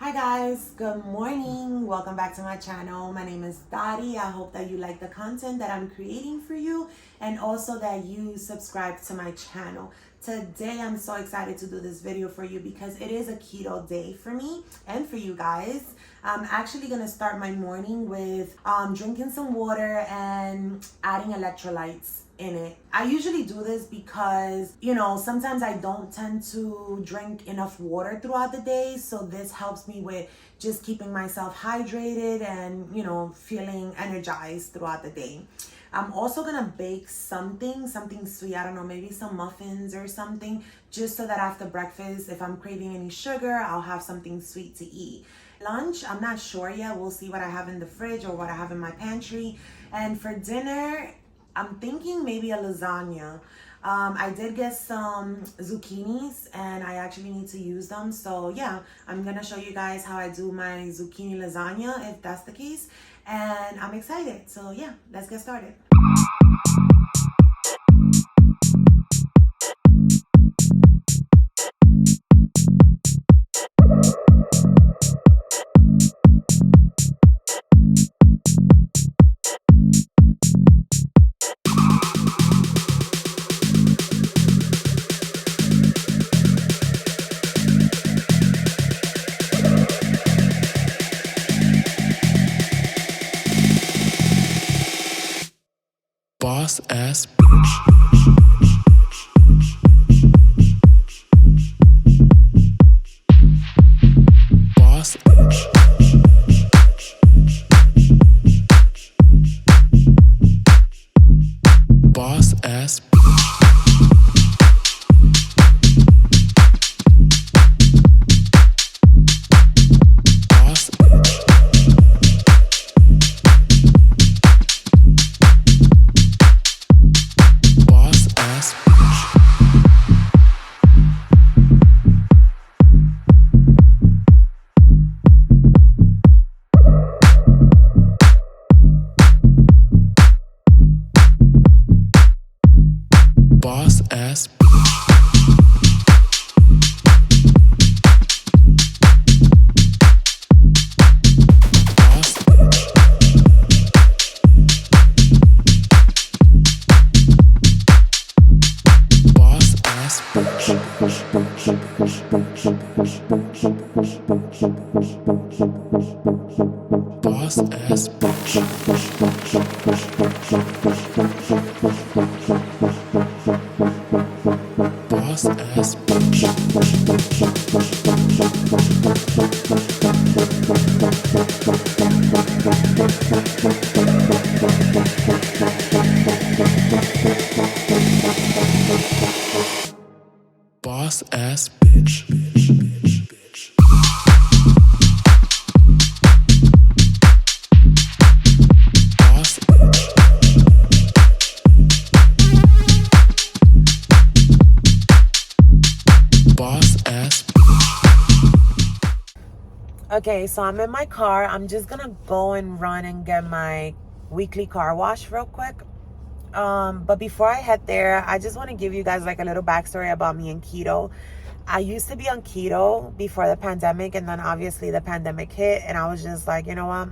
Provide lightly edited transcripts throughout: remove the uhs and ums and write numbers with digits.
Hi guys, good morning. Welcome back to my channel. My name is Dottie. I hope that you like the content that I'm creating for you and also that you subscribe to my channel. Today I'm so excited to do this video for you because it is a keto day for me and for you guys. I'm actually gonna start my morning with drinking some water and adding electrolytes in it. I usually do this because, sometimes I don't tend to drink enough water throughout the day. So this helps me with just keeping myself hydrated and, feeling energized throughout the day. I'm also gonna bake something sweet. I don't know, maybe some muffins or something, just so that after breakfast, if I'm craving any sugar, I'll have something sweet to eat. Lunch, I'm not sure yet. We'll see what I have in the fridge or what I have in my pantry. And for dinner, I'm thinking maybe a lasagna. I did get some zucchinis and I actually need to use them. So yeah, I'm gonna show you guys how I do my zucchini lasagna if that's the case. And I'm excited. So yeah, let's get started. Boss ass bitch. Boss bitch. Boss ass bitch. Boss bitch. Boss ass bitch. Boss ass bitch. Boss bitch. Boss ass bitch. Boss ass bitch. Boss ass bitch. Boss ass bitch. Boss bitch. Boss ass Okay, so I'm in my car. I'm just gonna go and run and get my weekly car wash real quick. But before I head there, I just want to give you guys like a little backstory about me and keto. I used to be on keto before the pandemic, and then obviously the pandemic hit, and I was just like, you know what,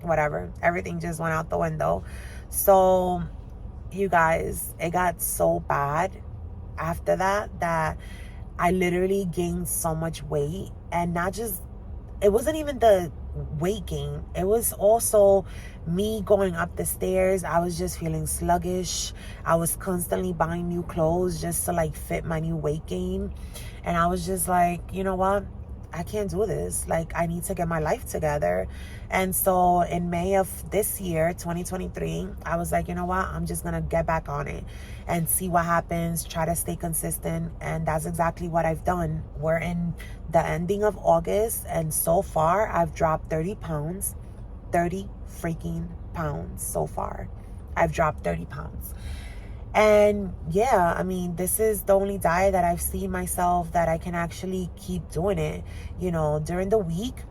whatever. Everything just went out the window. So, you guys, it got so bad after that I literally gained so much weight, and not just, it wasn't even the weight gain. It was also me going up the stairs. I was just feeling sluggish. I was constantly buying new clothes just to like fit my new weight gain. And I was just like, you know what? I can't do this. Like, I need to get my life together. And so in May of this year, 2023, I was like, you know what? I'm just going to get back on it and see what happens, try to stay consistent. And that's exactly what I've done. We're in the ending of August, and so far I've dropped 30 pounds, 30 freaking pounds so far. I've dropped 30 pounds. And yeah, I mean, this is the only diet that I've seen myself that I can actually keep doing it. During the week,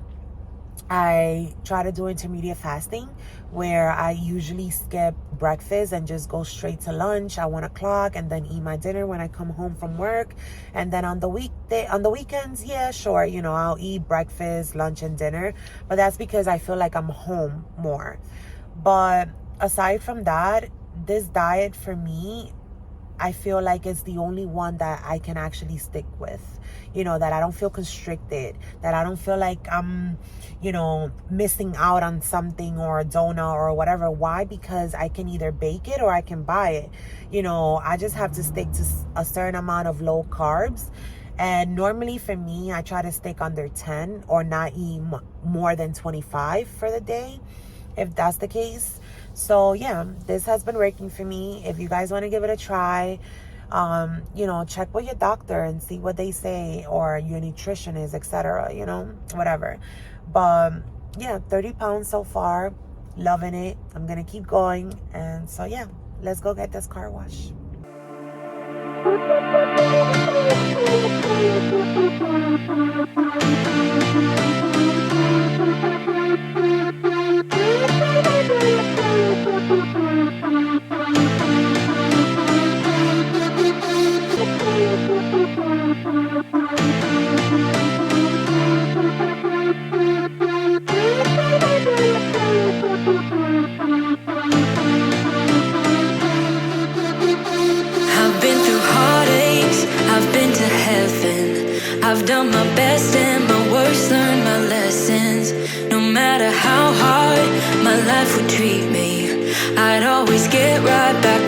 I try to do intermediate fasting, where I usually skip breakfast and just go straight to lunch at 1 o'clock, and then eat my dinner when I come home from work. And then on the weekends, yeah, sure, I'll eat breakfast, lunch, and dinner, but that's because I feel like I'm home more. But aside from that, this diet for me, I feel like it's the only one that I can actually stick with. That I don't feel constricted, that I don't feel like I'm, missing out on something or a donut or whatever. Why? Because I can either bake it or I can buy it. I just have to stick to a certain amount of low carbs. And normally for me, I try to stick under 10 or not eat more than 25 for the day, if that's the case. So yeah, this has been working for me. If you guys want to give it a try, check with your doctor and see what they say, or your nutritionist, etc. Whatever. But yeah, 30 pounds so far, loving it. I'm gonna keep going. And so yeah, let's go get this car wash. I've done my best and my worst, learned my lessons. No matter how hard my life would treat me, I'd always get right back